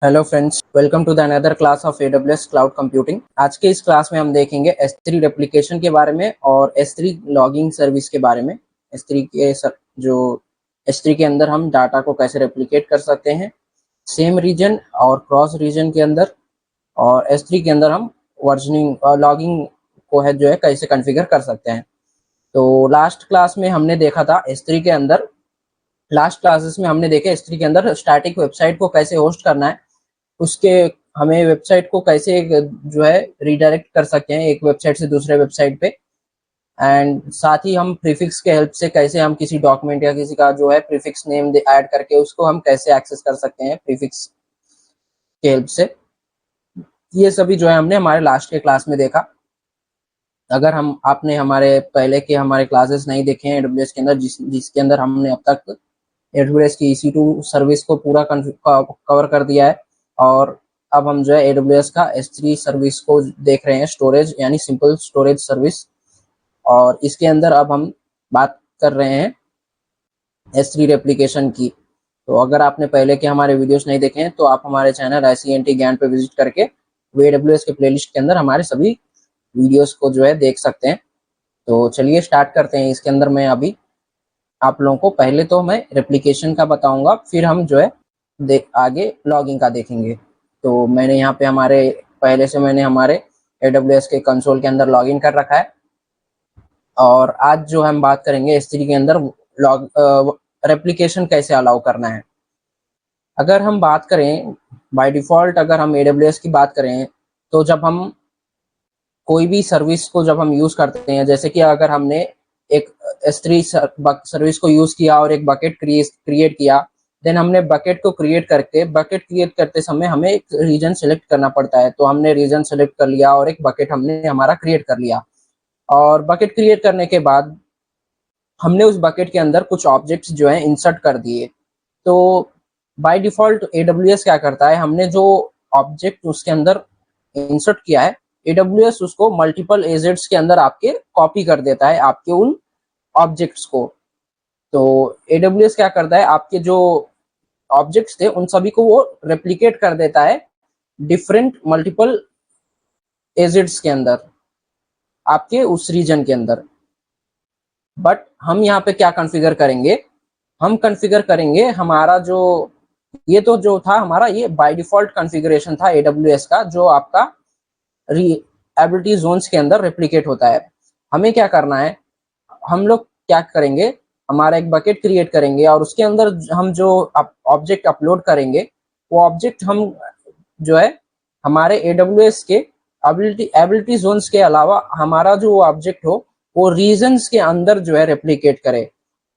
Hello friends, welcome to the another class of AWS cloud computing. आज के इस class में हम देखेंगे S3 रेप्लिकेशन के बारे में और S3 लॉगिंग सर्विस के बारे में। S3 के जो S3 के अंदर हम डाटा को कैसे रेप्लिकेट कर सकते हैं सेम रीजन और क्रॉस रीजन के अंदर, और S3 के अंदर हम वर्जनिंग और लॉगिंग को है जो है कैसे कॉन्फ़िगर कर सकते हैं। तो लास्ट क्लास में हमने देखा था S3 के अंदर, लास्ट क्लासेस में हमने देखे S3 के अंदर स्टैटिक वेबसाइट को कैसे होस्ट करना है, उसके हमें वेबसाइट को कैसे जो है रिडायरेक्ट कर सकते हैं एक वेबसाइट से दूसरे वेबसाइट पे, एंड साथ ही हम प्रीफिक्स के हेल्प से कैसे हम किसी डॉक्यूमेंट या किसी का जो है प्रीफिक्स नेम ऐड करके उसको हम कैसे एक्सेस कर सकते हैं प्रीफिक्स के हेल्प से। ये सभी जो है हमने हमारे लास्ट के क्लास में देखा। अगर आपने हमारे पहले के हमारे क्लासेस नहीं देखे हैं AWS के अंदर, जिसके अंदर हमने अब तक AWS की EC2 सर्विस को पूरा कवर कर दिया है, और अब हम जो है AWS का S3 सर्विस को देख रहे हैं, स्टोरेज यानी सिंपल स्टोरेज सर्विस। और इसके अंदर अब हम बात कर रहे हैं S3 रेप्लिकेशन की। तो अगर आपने पहले के हमारे वीडियोस नहीं देखे हैं तो आप हमारे चैनल ICNT ज्ञान पे विजिट करके AWS के प्लेलिस्ट के अंदर हमारे सभी वीडियोस को जो है देख सकते हैं। तो चलिए स्टार्ट करते हैं। इसके अंदर मैं अभी आप लोगों को पहले तो मैं रेप्लिकेशन का बताऊंगा, फिर हम जो है आगे लॉगिंग का देखेंगे। तो मैंने यहाँ पे पहले से मैंने हमारे AWS के कंसोल के अंदर लॉगिन कर रखा है, और आज जो हम बात करेंगे S3 के अंदर रेप्लिकेशन कैसे अलाउ करना है। अगर हम बात करें बाय डिफॉल्ट, अगर हम AWS की बात करें तो जब हम कोई भी सर्विस को जब हम यूज करते हैं, जैसे कि अगर हमने एक S3 सर्विस को यूज किया और एक बकेट क्रिएट किया, देन हमने बकेट क्रिएट करते समय हमें एक रीजन सेलेक्ट करना पड़ता है। तो हमने रीजन सेलेक्ट कर लिया और एक बकेट हमने हमारा क्रिएट कर लिया, और बकेट क्रिएट करने के बाद हमने उस बकेट के अंदर कुछ ऑब्जेक्ट्स जो है इंसर्ट कर दिए। तो बाय डिफॉल्ट AWS क्या करता है, हमने जो ऑब्जेक्ट उसके अंदर इंसर्ट किया है, AWS उसको मल्टीपल एजेट्स के अंदर आपके कॉपी कर देता है, आपके उन ऑब्जेक्ट्स को। तो AWS क्या करता है, आपके जो ऑब्जेक्ट्स थे उन सभी को वो रेप्लिकेट कर देता है डिफरेंट मल्टीपल एजेट्स के अंदर, आपके उस रीजन के अंदर। बट हम यहाँ पे क्या कॉन्फ़िगर करेंगे, हम कॉन्फ़िगर करेंगे हमारा ये तो जो था हमारा ये बाय डिफॉल्ट कॉन्फ़िगरेशन था AWS का, जो आपका एबिलिटी जोन्स के अंदर रेप्लिकेट होता है। हमें क्या करना है, हम लोग क्या करेंगे, हमारा एक बकेट क्रिएट करेंगे और उसके अंदर हम जो ऑब्जेक्ट अपलोड करेंगे, वो ऑब्जेक्ट हम जो है हमारे AWS के एबिलिटी जोन्स के अलावा हमारा जो ऑब्जेक्ट हो वो रीजन्स के अंदर जो है रेप्लिकेट करे,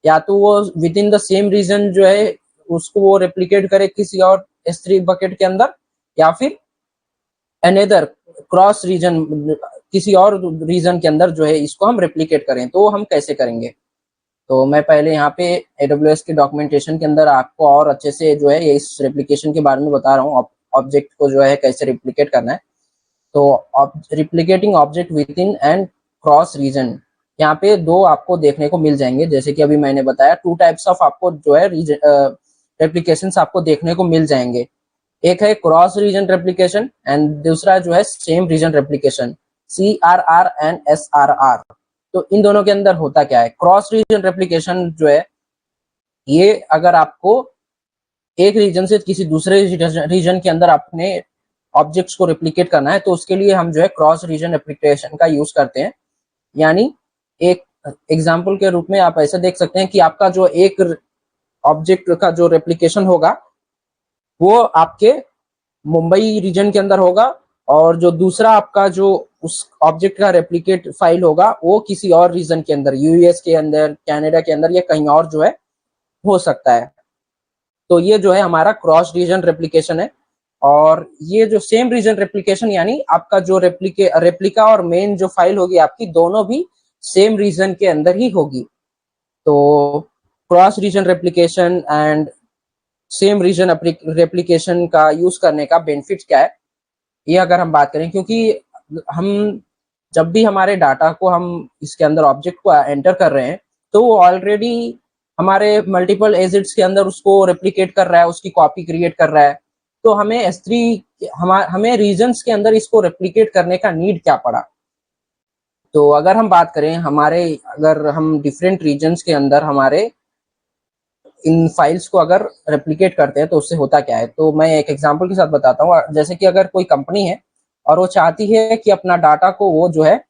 या तो वो within the same region जो है उसको वो रेप्लिकेट करे किसी और S3 बकेट के अंदर, या फिर अनदर क्रॉस रीजन किसी और रीजन के अंदर जो है इसको हम रेप्लिकेट करें। तो हम कैसे करेंगे, तो मैं पहले यहाँ पे AWS के डॉक्यूमेंटेशन के अंदर आपको और अच्छे से जो है इस रेप्लिकेशन के बारे में बता रहा हूँ, ऑब्जेक्ट को जो है कैसे रेप्लिकेट करना है। तो replicating object within and cross region, यहाँ पे दो आपको देखने को मिल जाएंगे। जैसे कि अभी मैंने बताया, टू टाइप्स ऑफ आपको जो है रेप्लिकेशंस आपको देखने को मिल जाएंगे। एक है क्रॉस रीजन रेप्लिकेशन एंड दूसरा जो है same region replication, CRR and SRR। तो इन दोनों के अंदर होता क्या है, क्रॉस रीजन रेप्लिकेशन जो है ये अगर आपको एक रीजन से किसी दूसरे रीजन के अंदर अपने ऑब्जेक्ट्स को रेप्लिकेट करना है, तो उसके लिए हम जो है क्रॉस रीजन रेप्लिकेशन का यूज करते हैं। यानी एक एग्जाम्पल के रूप में आप ऐसे देख सकते हैं कि आपका जो एक ऑब्जेक्ट का जो रेप्लिकेशन होगा वो आपके मुंबई रीजन के अंदर होगा, और जो दूसरा आपका जो उस ऑब्जेक्ट का रेप्लिकेट फाइल होगा वो किसी और रीजन के अंदर, US के अंदर, कनाडा के अंदर, या कहीं और जो है हो सकता है। तो ये जो है हमारा क्रॉस रीजन रेप्लिकेशन है। और ये जो सेम रीजन रेप्लिकेशन, यानी आपका जो रेप्लिका और मेन जो फाइल होगी आपकी, दोनों भी सेम रीजन के अंदर ही होगी। तो cross region replication and same region replication का यूज करने का बेनिफिट क्या है, ये अगर हम बात करें, क्योंकि हम जब भी हमारे डाटा को हम इसके अंदर ऑब्जेक्ट को एंटर कर रहे हैं तो वो ऑलरेडी हमारे मल्टीपल एजेट्स के अंदर उसको रेप्लिकेट कर रहा है, उसकी कॉपी क्रिएट कर रहा है। तो हमें S3 हमें रीजन्स के अंदर इसको रेप्लिकेट करने का नीड क्या पड़ा। तो अगर हम बात करें अगर हम डिफरेंट रीजन्स के अंदर हमारे इन फाइल्स को अगर रेप्लिकेट करते हैं तो उससे होता क्या है। तो मैं एक एग्जांपल के साथ बताता हूँ। जैसे कि अगर कोई कंपनी है और वो चाहती है कि अपना डाटा को वो जो है,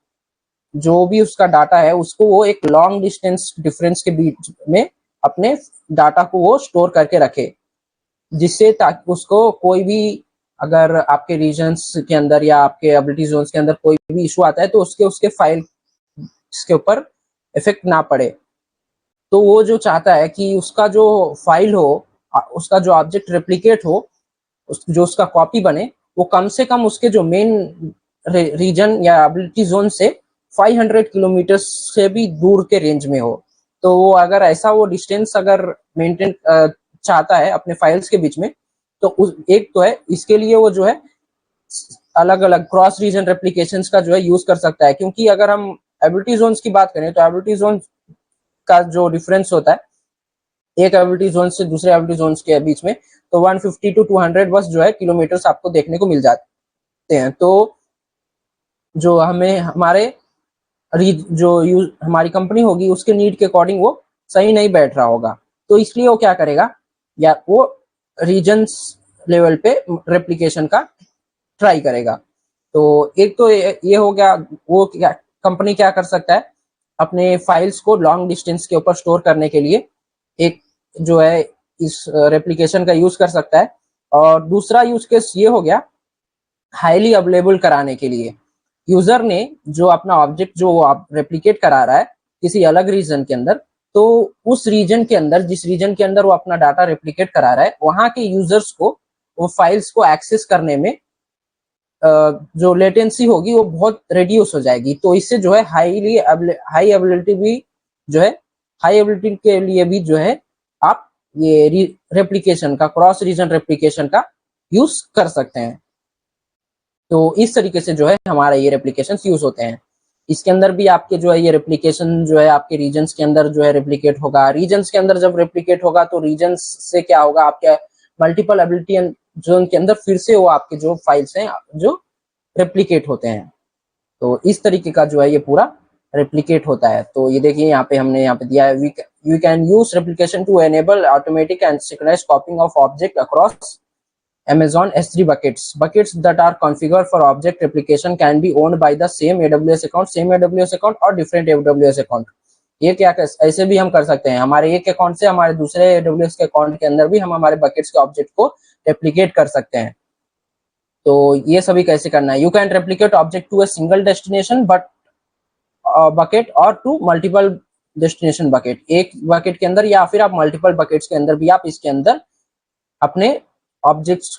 जो भी उसका डाटा है उसको वो एक लॉन्ग डिस्टेंस डिफरेंस के बीच में अपने डाटा को वो स्टोर करके रखे, जिससे ताकि उसको कोई भी अगर आपके रीजन्स के अंदर या आपके एबिलिटी जोन्स के अंदर कोई भी इशू आता है तो उसके फाइल के ऊपर इफेक्ट ना पड़े। तो वो जो चाहता है कि उसका जो फाइल हो, उसका जो ऑब्जेक्ट रेप्लिकेट हो, जो उसका कॉपी बने, वो कम से कम उसके जो मेन रीजन या एबिलिटी जोन से 500 किलोमीटर से भी दूर के रेंज में हो। तो वो अगर ऐसा वो डिस्टेंस अगर मेंटेन चाहता है अपने फाइल्स के बीच में, तो एक तो है इसके लिए वो जो है अलग अलग क्रॉस रीजन रेप्लिकेशंस का जो है यूज कर सकता है। क्योंकि अगर हम एबिलिटी जोन्स की बात करें तो एबिलिटी जोन का जो डिफरेंस होता है एक एबिलिटी जोन से दूसरे एबिलिटी जोन के बीच में, तो 150 टू 200 बस जो है किलोमीटर्स आपको देखने को मिल जाते हैं। तो जो हमें हमारी कंपनी होगी उसके नीड के अकॉर्डिंग वो सही नहीं बैठ रहा होगा। तो इसलिए वो क्या करेगा, या वो रीजन्स लेवल पे रेप्लिकेशन का ट्राई करेगा। तो एक तो ये हो गया, वो क्या कंपनी क्या कर सकता है अपने फाइल्स को लॉन्ग डिस्टेंस के ऊपर स्टोर करने के लिए एक जो है इस रेप्लिकेशन का यूज कर सकता है। और दूसरा यूज केस ये हो गया हाईली अवेलेबल कराने के लिए। यूजर ने जो अपना ऑब्जेक्ट जो आप रेप्लिकेट करा रहा है किसी अलग रीजन के अंदर, तो उस रीजन के अंदर जिस रीजन के अंदर वो अपना डाटा रेप्लिकेट करा रहा है वहां के यूजर्स को वो फाइल्स को एक्सेस करने में जो लेटेंसी होगी वो बहुत रिड्यूस हो जाएगी। तो इससे जो है हाई एबिलिटी भी जो है हाई एबिलिटी के लिए भी जो है आप ये रेप्लिकेशन का क्रॉस रीजन रेप्लिकेशन का यूज कर सकते हैं। तो इस तरीके से जो है हमारा ये रेप्लिकेशन यूज होते हैं। इसके अंदर भी आपके जो है ये रेप्लिकेशन जो है आपके रीजन्स के अंदर जो है रेप्लिकेट होगा। रीजन्स के अंदर जब रेप्लिकेट होगा तो रीजन्स से क्या होगा, आपके मल्टीपल एबिलिटी जोन के अंदर फिर से वो आपके जो फाइल्स हैं जो रेप्लिकेट होते हैं। तो इस तरीके का जो है ये पूरा रेप्लिकेट होता है। तो ये देखिए यहाँ पे हमने यहाँ पे दिया है, we can use replication to enable automatic and synchronised copying of object across Amazon S3 buckets. Buckets that are configured for object replication can be owned by the same AWS account और different AWS account. ये क्या ऐसे भी हम कर सकते हैं, हमारे एक अकाउंट से हमारे दूसरे AWS के अकाउंट के अंदर भी हम हमारे बकेट्स के ऑब्जेक्ट को रेप्लिकेट कर सकते हैं। तो ये सभी कैसे करना है, you can replicate object to a single destination but bucket और टू मल्टीपल डेस्टिनेशन बकेट। एक बकेट के अंदर या फिर आप मल्टीपल बकेट्स के अंदर भी आप इसके अंदर अपने ऑब्जेक्ट्स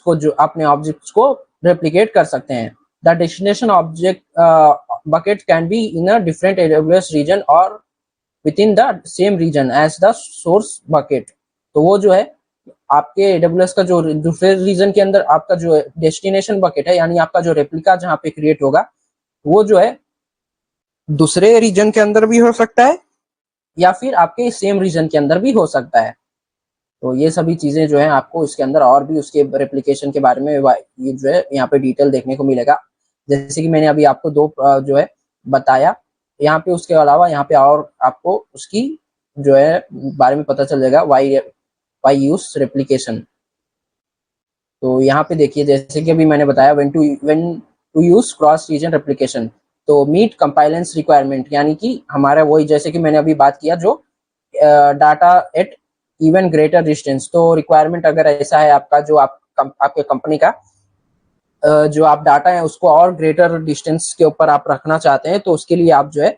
को रेप्लिकेट कर सकते हैं। The destination object bucket can be in a different AWS region और within the same region as the source bucket. तो वो जो है आपके AWS का जो दूसरे रीजन के अंदर आपका जो डेस्टिनेशन बकेट है, यानी आपका जो रेप्लिका जहाँ पे क्रिएट होगा वो जो है दूसरे रीजन के अंदर भी हो सकता है या फिर आपके सेम रीजन के अंदर भी हो सकता है। तो ये सभी चीजें जो है आपको इसके अंदर और भी उसके रेप्लिकेशन के बारे में ये जो है यहाँ पे डिटेल देखने को मिलेगा। जैसे कि मैंने अभी आपको दो जो है बताया यहाँ पे, उसके अलावा यहाँ पे और आपको उसकी जो है बारे में पता चल जाएगा वाई यूज रेप्लिकेशन। तो यहाँ पे देखिए जैसे कि अभी मैंने बताया when to use cross region replication, तो मीट कंपाइलेंस रिक्वायरमेंट, यानी कि हमारा वही जैसे कि मैंने अभी बात किया जो data at even greater distance. तो रिक्वायरमेंट अगर ऐसा है आपका जो आपके कंपनी का जो आप डाटा है उसको और ग्रेटर डिस्टेंस के ऊपर आप रखना चाहते हैं, तो उसके लिए आप जो है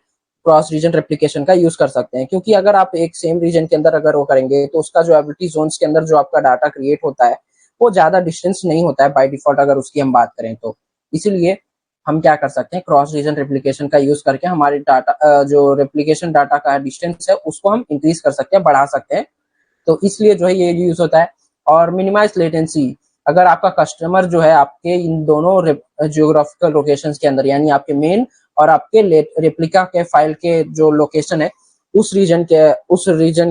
क्रॉस रीजन रेप्लिकेशन का यूज कर सकते हैं। क्योंकि अगर आप एक सेम रीजन के अंदर अगर वो करेंगे तो उसका जो एबिलिटी जोन्स के अंदर जो आपका डाटा क्रिएट होता है वो ज्यादा डिस्टेंस नहीं होता है बाय डिफॉल्ट अगर उसकी हम बात करें तो। इसीलिए हम क्या कर सकते हैं, क्रॉस रीजन रेप्लिकेशन का यूज करके हमारे डाटा जो रेप्लिकेशन डाटा का डिस्टेंस है उसको हम इंक्रीज कर सकते हैं, बढ़ा सकते हैं। तो इसलिए जो है ये यूज होता है। और मिनिमाइज लेटेंसी, अगर आपका कस्टमर जो है आपके इन दोनों जियोग्राफिकल लोकेशंस के अंदर, यानी आपके मेन और आपके रेप्लिका के फाइल के जो लोकेशन है उस रीजन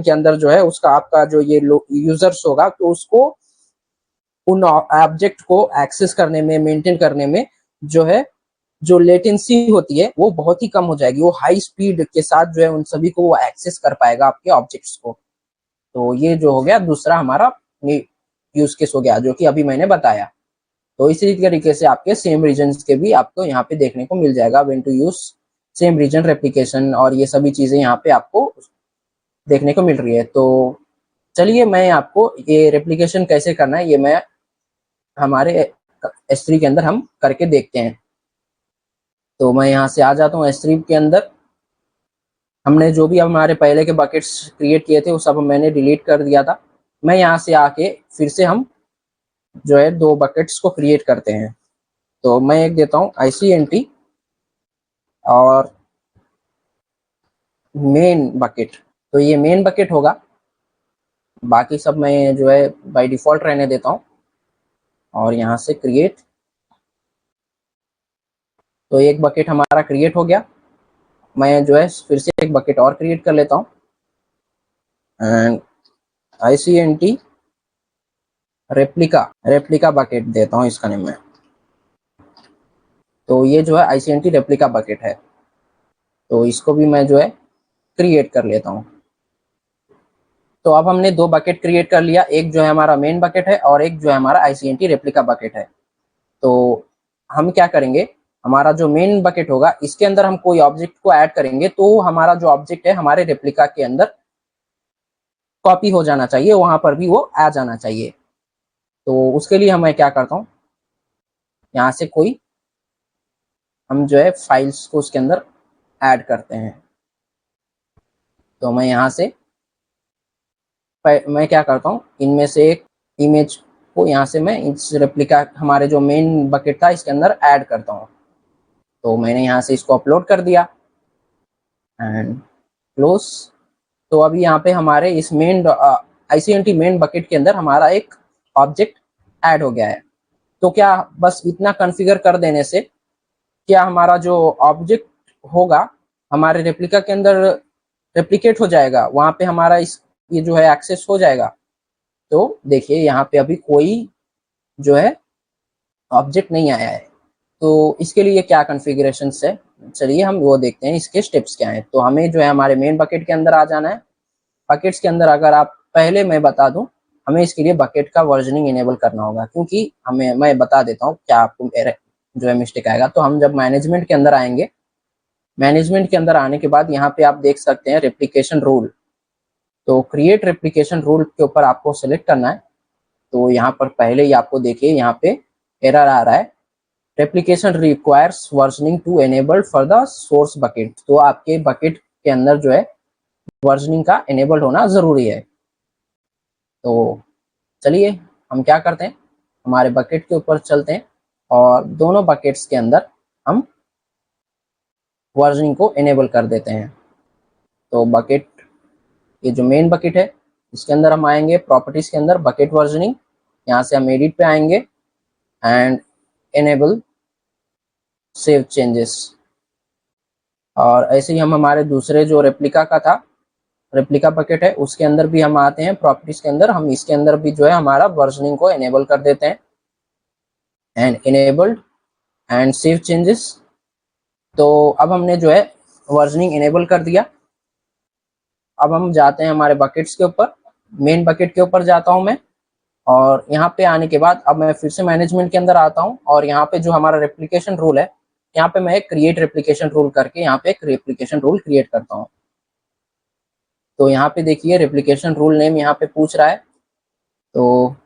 के अंदर जो है उसका आपका जो ये यूजर्स होगा तो उसको उन ऑब्जेक्ट को एक्सेस करने में, मेंटेन करने में जो है, जो लेटेंसी होती है वो बहुत ही कम हो जाएगी। वो हाई स्पीड के साथ जो है उन सभी को वो एक्सेस कर पाएगा आपके ऑब्जेक्ट्स को। तो ये जो हो गया दूसरा हमारा यूज केस हो गया, जो कि अभी मैंने बताया। तो इसी तरीके से आपके सेम रीजन्स के भी आपको यहाँ पे देखने को मिल जाएगा, when to use same region replication, और ये सभी चीजें यहाँ पे आपको देखने को मिल रही है। तो चलिए मैं आपको ये रेप्लिकेशन कैसे करना है ये मैं हमारे S3 के अंदर हम करके देखते हैं। तो मैं यहाँ से आ जाता हूँ S3 के अंदर। हमने जो भी हमारे पहले के बकेट्स क्रिएट किए थे वो सब मैंने डिलीट कर दिया था। मैं यहाँ से आके फिर से हम जो है 2 बकेट्स को क्रिएट करते हैं। तो मैं एक देता हूँ ICNT और मेन बकेट। तो ये मेन बकेट होगा, बाकी सब मैं जो है बाय डिफॉल्ट रहने देता हूँ। और यहाँ से क्रिएट, तो एक बकेट हमारा क्रिएट हो गया। मैं जो है फिर से एक बकेट और क्रिएट कर लेता हूँ एंड ICNT रेप्लिका बकेट देता हूँ इसका नेम में। तो ये जो है ICNT रेप्लिका बकेट है, तो इसको भी मैं जो है क्रिएट कर लेता हूँ। तो अब हमने 2 बकेट क्रिएट कर लिया, एक जो है हमारा मेन बकेट है और एक जो है हमारा ICNT रेप्लिका बकेट है। तो हम क्या करेंगे, हमारा जो मेन बकेट होगा इसके अंदर हम कोई ऑब्जेक्ट को ऐड करेंगे तो हमारा जो ऑब्जेक्ट है हमारे रेप्लिका के अंदर कॉपी हो जाना चाहिए, वहां पर भी वो आ जाना चाहिए। तो उसके लिए मैं क्या करता हूँ, यहाँ से कोई हम जो है फाइल्स को उसके अंदर ऐड करते हैं। तो मैं यहाँ से मैं क्या करता हूँ, इनमें से एक इमेज को यहाँ से मैं इस रेप्लिका हमारे जो मेन बकेट था इसके अंदर ऐड करता हूँ। तो मैंने यहाँ से इसको अपलोड कर दिया एंड क्लोज। तो अभी यहाँ पे हमारे इस मेन ICNT मेन बकेट के अंदर हमारा एक ऑब्जेक्ट ऐड हो गया है। तो क्या बस इतना कॉन्फ़िगर कर देने से क्या हमारा जो ऑब्जेक्ट होगा हमारे रेप्लिका के अंदर रेप्लिकेट हो जाएगा, वहां पे हमारा इस ये जो है एक्सेस हो जाएगा? तो देखिए यहाँ पे अभी कोई जो है ऑब्जेक्ट नहीं आया है। तो इसके लिए क्या कॉन्फ़िगरेशन है, चलिए हम वो देखते हैं, इसके स्टेप्स क्या हैं। तो हमें जो है हमारे मेन बकेट के अंदर आ जाना है। बकेट्स के अंदर अगर आप पहले मैं बता दूं, हमें इसके लिए बकेट का वर्जनिंग इनेबल करना होगा, क्योंकि हमें मैं बता देता हूँ क्या आपको जो है मिस्टेक आएगा। तो हम जब मैनेजमेंट के अंदर आएंगे, मैनेजमेंट के अंदर आने के बाद यहाँ पे आप देख सकते हैं रेप्लिकेशन रूल। तो क्रिएट रेप्लिकेशन रूल के ऊपर आपको सेलेक्ट करना है। तो यहाँ पर पहले ही आपको देखिए यहाँ पे एरर आ रहा है, replication requires versioning to enabled for the source bucket. तो आपके बकेट के अंदर जो है वर्जनिंग का एनेबल्ड होना जरूरी है। तो चलिए हम क्या करते हैं, हमारे बकेट के ऊपर चलते हैं और दोनों बकेट्स के अंदर हम वर्जनिंग को एनेबल कर देते हैं। तो बकेट, ये जो मेन बकेट है इसके अंदर हम आएंगे, प्रॉपर्टीज के अंदर बकेट वर्जनिंग, यहाँ से हम एडिट पे आएंगे एंड एनेबल सेव चेंजेस। और ऐसे ही हम हमारे दूसरे जो रेप्लिका का था, रेप्लिका बकेट है, उसके अंदर भी हम आते हैं प्रॉपर्टीज के अंदर, हम इसके अंदर भी जो है हमारा वर्जनिंग को एनेबल कर देते हैं and enabled and save changes. तो अब हमने जो है वर्जनिंग एनेबल कर दिया। अब हम जाते हैं हमारे बकेट्स के ऊपर, मेन बकेट के ऊपर जाता हूं मैं, और यहाँ पे आने के बाद अब मैं फिर से मैनेजमेंट के अंदर आता हूँ और यहाँ पे जो हमारा रेप्लिकेशन रूल है, यहाँ पे मैं एक क्रिएट रेप्लिकेशन रूल करके यहाँ पे एक रेप्लिकेशन रूल क्रिएट करता हूँ। तो यहाँ पे देखिए रेप्लिकेशन रूल नेम यहाँ पे पूछ रहा है, तो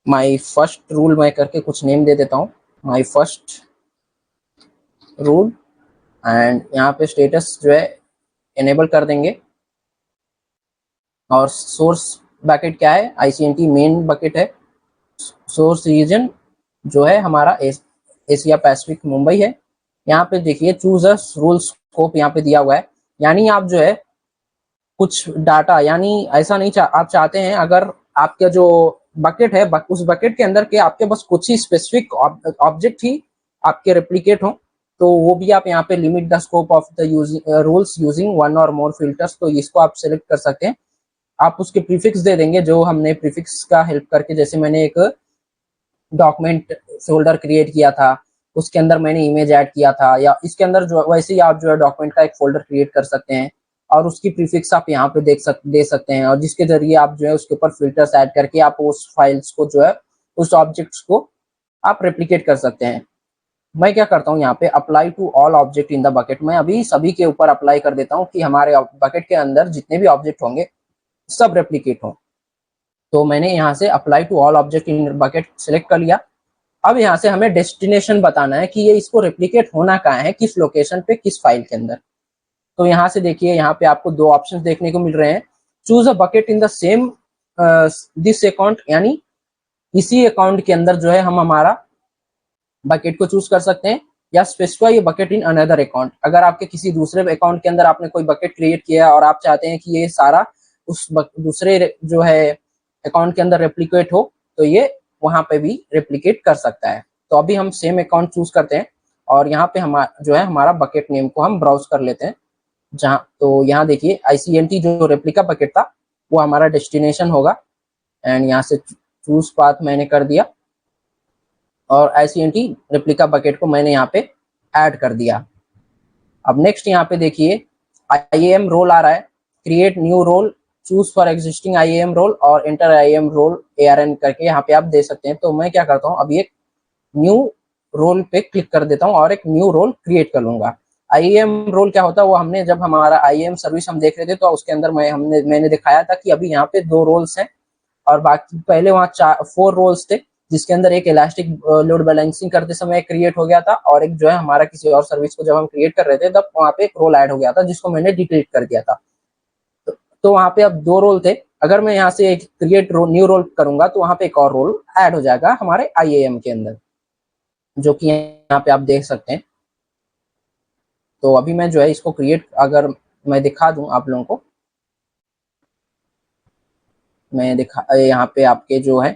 माई फर्स्ट रूल मैं करके कुछ नेम दे देता हूँ, माई फर्स्ट रूल। एंड यहाँ पे स्टेटस जो है एनेबल कर देंगे। और सोर्स बकेट क्या है, ICNT मेन बकेट है। सोर्स रीजन जो है हमारा एशिया पैसिफिक मुंबई है। यहाँ पे देखिए चूज अ रूल स्कोप यहाँ पे दिया हुआ है, यानी आप जो है कुछ डाटा, यानी ऐसा नहीं आप चाहते हैं अगर आपका जो बकेट है उस बकेट के अंदर के आपके बस कुछ ही स्पेसिफिक ऑब्जेक्ट ही आपके रेप्लिकेट हो, तो वो भी आप यहाँ पे limit the scope of the rules using one और मोर फिल्टर्स, तो इसको आप सेलेक्ट कर सकते हैं। आप उसके प्रीफिक्स दे देंगे, जो हमने प्रीफिक्स का हेल्प करके, जैसे मैंने एक डॉक्यूमेंट फोल्डर क्रिएट किया था, उसके अंदर मैंने इमेज ऐड किया था, या इसके अंदर जो वैसे ही आप जो है डॉक्यूमेंट का एक फोल्डर क्रिएट कर सकते हैं और उसकी प्रीफिक्स आप यहाँ पे दे सकते हैं, और जिसके जरिए आप जो है उसके ऊपर फिल्टर्स ऐड करके आप उस फाइल्स को जो है उस ऑब्जेक्ट्स को आप रेप्लिकेट कर सकते हैं। मैं क्या करता हूँ यहाँ पे apply to all object in the bucket, मैं अभी सभी के ऊपर अप्लाई कर देता हूँ कि हमारे बकेट के अंदर जितने भी ऑब्जेक्ट होंगे सब रेप्लिकेट हों। तो मैंने यहाँ से apply to all object in bucket select कर लिया। अब यहाँ से हमें डेस्टिनेशन बताना है कि ये इसको रेप्लिकेट होना कहाँ है, किस लोकेशन पे, किस फाइल के अंदर। तो यहाँ से देखिए, यहाँ पे आपको दो ऑप्शंस देखने को मिल रहे हैं। Choose a bucket in the same this account, यानी इसी अकाउंट के अंदर जो है हम हमारा बकेट को चूज कर सकते हैं, या specify bucket in another account. अगर आपके किसी दूसरे अकाउंट के अंदर आपने कोई बकेट क्रिएट किया और आप चाहते हैं कि ये सारा उस दूसरे जो है अकाउंट के अंदर रेप्लिकेट हो, तो ये वहां पे भी रेप्लिकेट कर सकता है। तो अभी हम सेम अकाउंट चूज करते हैं और यहाँ पे हम जो है हमारा बकेट नेम को हम ब्राउज कर लेते हैं। जहाँ तो यहाँ देखिए ICNT जो रेप्लिका बकेट था वो हमारा डेस्टिनेशन होगा, एंड यहाँ से चूज पाथ मैंने कर दिया और ICNT रेप्लिका बकेट को मैंने यहाँ पे ऐड कर दिया। अब नेक्स्ट यहाँ पे देखिए IAM रोल आ रहा है, create new role, choose for existing IAM role और एंटर IAM रोल ARN करके यहाँ पे आप दे सकते हैं। तो मैं क्या करता हूँ, अभी एक न्यू रोल पे क्लिक कर देता हूँ और एक न्यू रोल क्रिएट कर लूंगा। IAM रोल क्या होता है, वो हमने जब हमारा IAM सर्विस हम देख रहे थे तो उसके अंदर मैंने दिखाया था कि अभी यहाँ पे 2 रोल्स हैं और बाकी पहले वहाँ 4 रोल्स थे, जिसके अंदर एक इलास्टिक लोड बैलेंसिंग करते समय क्रिएट हो गया था और एक जो है हमारा किसी और सर्विस को जब हम क्रिएट कर रहे थे तब वहाँ पे एक रोल ऐड हो गया था जिसको मैंने डिलीट कर दिया था। तो वहाँ पे अब 2 रोल थे। अगर मैं यहाँ से एक क्रिएट न्यू रोल करूंगा तो वहाँ पे एक और रोल ऐड हो जाएगा हमारे IAM के अंदर, जो कि यहाँ पे आप देख सकते हैं। तो अभी मैं जो है इसको क्रिएट, अगर मैं दिखा दूं आप लोगों को, मैं दिखा यहाँ पे आपके जो है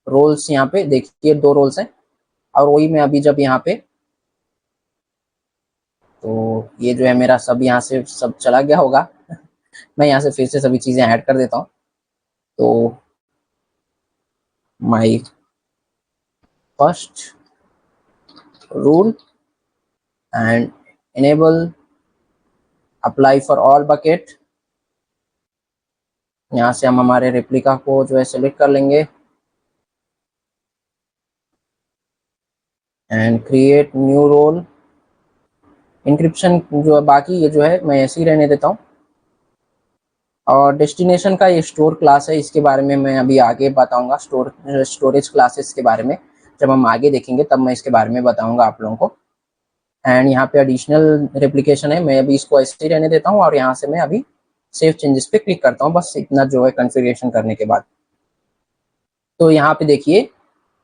रोल्स, यहाँ पे देखिए 2 रोल्स हैं और वही मैं अभी जब यहाँ पे, तो ये जो है मेरा सब यहाँ से सब चला गया होगा मैं यहाँ से फिर से सभी चीजें ऐड कर देता हूँ। तो my first rule and enable apply for all bucket, यहाँ से हम हमारे रेप्लिका को जो है सिलेक्ट कर लेंगे and create new role. Encryption जो है बाकी ये जो है मैं ऐसे ही रहने देता हूँ। और डेस्टिनेशन का ये स्टोर क्लास है, इसके बारे में मैं अभी आगे बताऊंगा, स्टोरेज क्लासेस के बारे में जब हम आगे देखेंगे तब मैं इसके बारे में बताऊंगा आप लोगों को। एंड यहाँ पे एडिशनल रेप्लिकेशन है, मैं अभी इसको ऐसे ही रहने देता हूँ और यहाँ से मैं अभी सेव चेंजेस पे क्लिक करता हूँ, बस इतना जो है कॉन्फ़िगरेशन करने के बाद। तो यहाँ पे देखिए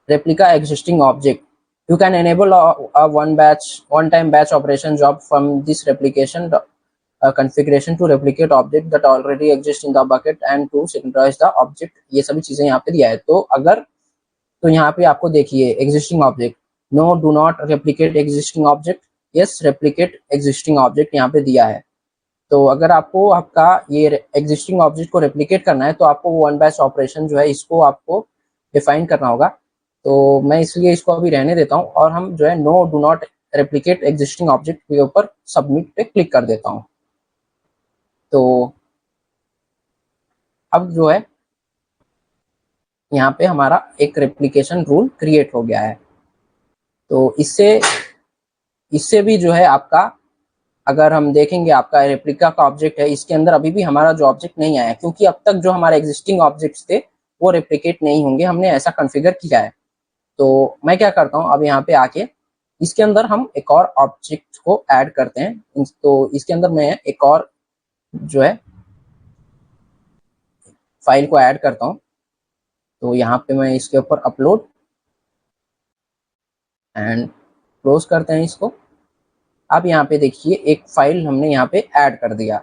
replica existing object, you can enable a one time batch operation job from this replication configuration to replicate object that already exist in the bucket and to synchronize the object। ये सभी चीजें यहाँ पे दिया है। तो अगर, तो यहाँ पे आपको देखिए existing object, no do not replicate existing object, yes replicate existing object यहाँ पे दिया है। तो अगर आपको आपका ये एग्जिस्टिंग ऑब्जेक्ट को रेप्लिकेट करना है तो आपको वन बैच ऑपरेशन जो है इसको आपको डिफाइन करना होगा। तो मैं इसलिए इसको अभी रहने देता हूँ और हम जो है no do not replicate existing object के ऊपर सबमिट पे क्लिक कर देता हूँ। तो अब जो है यहाँ पे हमारा एक रेप्लिकेशन रूल क्रिएट हो गया है। तो इससे इससे भी जो है आपका, अगर हम देखेंगे आपका रेप्लिका का ऑब्जेक्ट है, इसके अंदर अभी भी हमारा जो ऑब्जेक्ट नहीं आया क्योंकि अब तक जो हमारे एग्जिस्टिंग ऑब्जेक्ट्स थे वो रेप्लिकेट नहीं होंगे, हमने ऐसा कॉन्फ़िगर किया है। तो मैं क्या करता हूँ, अब यहाँ पे आके इसके अंदर हम एक और ऑब्जेक्ट को ऐड करते हैं। तो इसके अंदर मैं एक और जो है फाइल को ऐड करता हूँ। तो यहाँ पे मैं इसके ऊपर अपलोड एंड क्लोज करते हैं इसको। अब यहाँ पे देखिए एक फाइल हमने यहाँ पे ऐड कर दिया।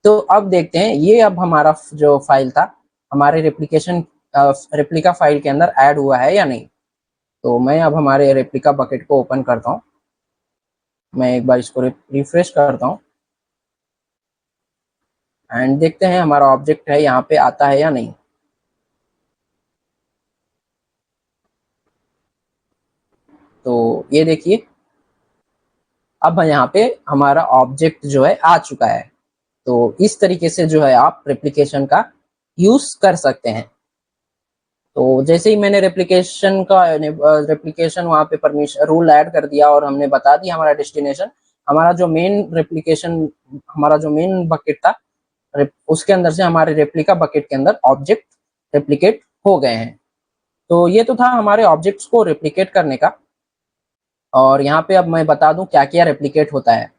तो अब देखते हैं ये अब हमारा जो फाइल था हमारे रेप्लिका फाइल के अंदर ऐड हुआ है या नहीं। तो मैं अब हमारे रेप्लिका बकेट को ओपन करता हूँ, मैं एक बार इसको रिफ्रेश करता हूँ एंड देखते हैं हमारा ऑब्जेक्ट है यहाँ पे आता है या नहीं। तो ये देखिए, अब यहाँ पे हमारा ऑब्जेक्ट जो है आ चुका है। तो इस तरीके से जो है आप रेप्लिकेशन का यूज कर सकते हैं। तो जैसे ही मैंने रेप्लिकेशन वहाँ पे परमिशन रूल ऐड कर दिया और हमने बता दिया हमारा डेस्टिनेशन, हमारा जो मेन रेप्लिकेशन, हमारा जो मेन बकेट था, उसके अंदर से हमारे रेप्लिका बकेट के अंदर ऑब्जेक्ट रेप्लिकेट हो गए हैं। तो ये तो था हमारे ऑब्जेक्ट्स को रेप्लिकेट करने का। और यहाँ पे अब मैं बता दूं क्या क्या रेप्लिकेट होता है।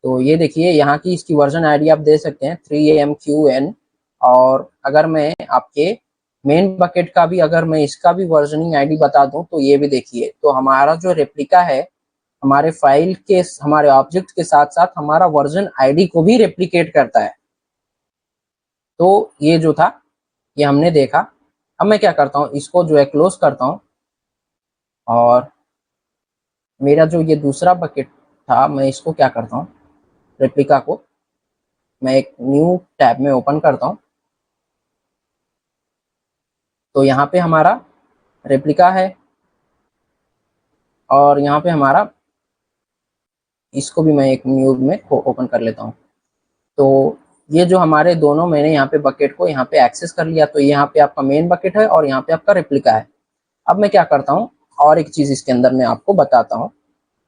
तो ये देखिए, यहाँ की इसकी वर्जन आईडी आप दे सकते हैं 3AMQN। और अगर मैं आपके मेन बकेट का भी, अगर मैं इसका भी वर्जनिंग आईडी बता दूं, तो ये भी देखिए, तो हमारा जो रेप्लिका है हमारे फाइल के, हमारे ऑब्जेक्ट के साथ साथ हमारा वर्जन आईडी को भी रेप्लिकेट करता है। तो ये जो था ये हमने देखा। अब मैं क्या करता हूँ, इसको जो है क्लोज करता हूँ, और मेरा जो ये दूसरा बकेट था मैं इसको क्या करता हूँ, रेप्लिका को मैं एक न्यू टैब में ओपन करता हूँ। तो यहाँ पे हमारा रेप्लिका है, और यहाँ पे हमारा, इसको भी मैं एक न्यू में ओपन कर लेता हूँ। तो ये जो हमारे दोनों, मैंने यहाँ पे बकेट को यहाँ पे एक्सेस कर लिया। तो यहाँ पे आपका मेन बकेट है और यहाँ पे आपका रेप्लिका है। अब मैं क्या करता हूँ, और एक चीज इसके अंदर मैं आपको बताता हूँ।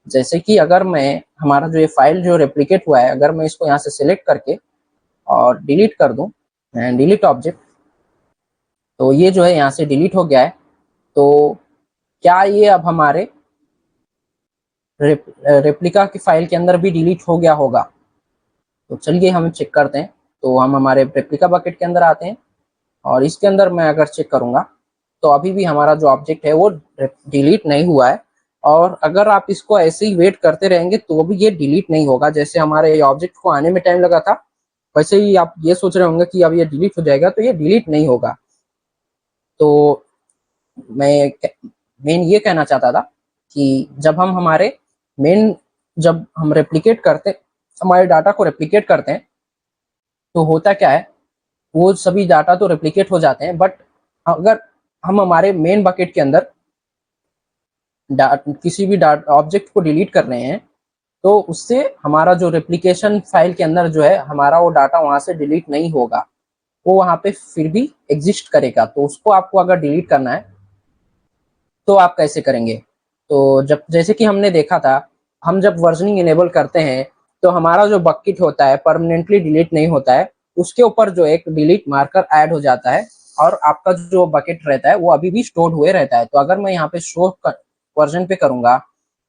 जैसे कि अगर मैं, हमारा जो ये फाइल जो रेप्लिकेट हुआ है, अगर मैं इसको यहाँ से सिलेक्ट करके और डिलीट कर दूं, एंड डिलीट ऑब्जेक्ट, तो ये जो है यहाँ से डिलीट हो गया है। तो क्या ये अब हमारे रेप्लिका की फाइल के अंदर भी डिलीट हो गया होगा? तो चलिए हम चेक करते हैं। तो हम हमारे रेप्लिका बकेट के अंदर आते हैं, और इसके अंदर मैं अगर चेक करूंगा तो अभी भी हमारा जो ऑब्जेक्ट है वो डिलीट नहीं हुआ है। और अगर आप इसको ऐसे ही वेट करते रहेंगे तो भी ये डिलीट नहीं होगा। जैसे हमारे ऑब्जेक्ट को आने में टाइम लगा था, वैसे ही आप ये सोच रहे होंगे कि अब ये डिलीट हो जाएगा, तो ये डिलीट नहीं होगा। तो मैं मेन ये कहना चाहता था कि जब हम हमारे मेन, जब हम रेप्लिकेट करते, हमारे डाटा को रेप्लिकेट करते हैं, तो होता क्या है, वो सभी डाटा तो रेप्लिकेट हो जाते हैं, बट अगर हम हमारे मेन बकेट के अंदर किसी भी ऑब्जेक्ट को डिलीट कर रहे हैं, तो उससे हमारा जो रेप्लिकेशन फाइल के अंदर जो है हमारा वो डाटा वहां से डिलीट नहीं होगा, वो वहां पे फिर भी एग्जिस्ट करेगा। तो उसको आपको अगर डिलीट करना है तो आप कैसे करेंगे? तो जब, जैसे कि हमने देखा था, हम जब वर्जनिंग इनेबल करते हैं तो हमारा जो बकेट होता है परमानेंटली डिलीट नहीं होता है, उसके ऊपर जो एक डिलीट मार्कर ऐड हो जाता है, और आपका जो बकेट रहता है वो अभी भी स्टोर हुए रहता है। तो अगर मैं यहाँ पे शो वर्जन पे करूंगा,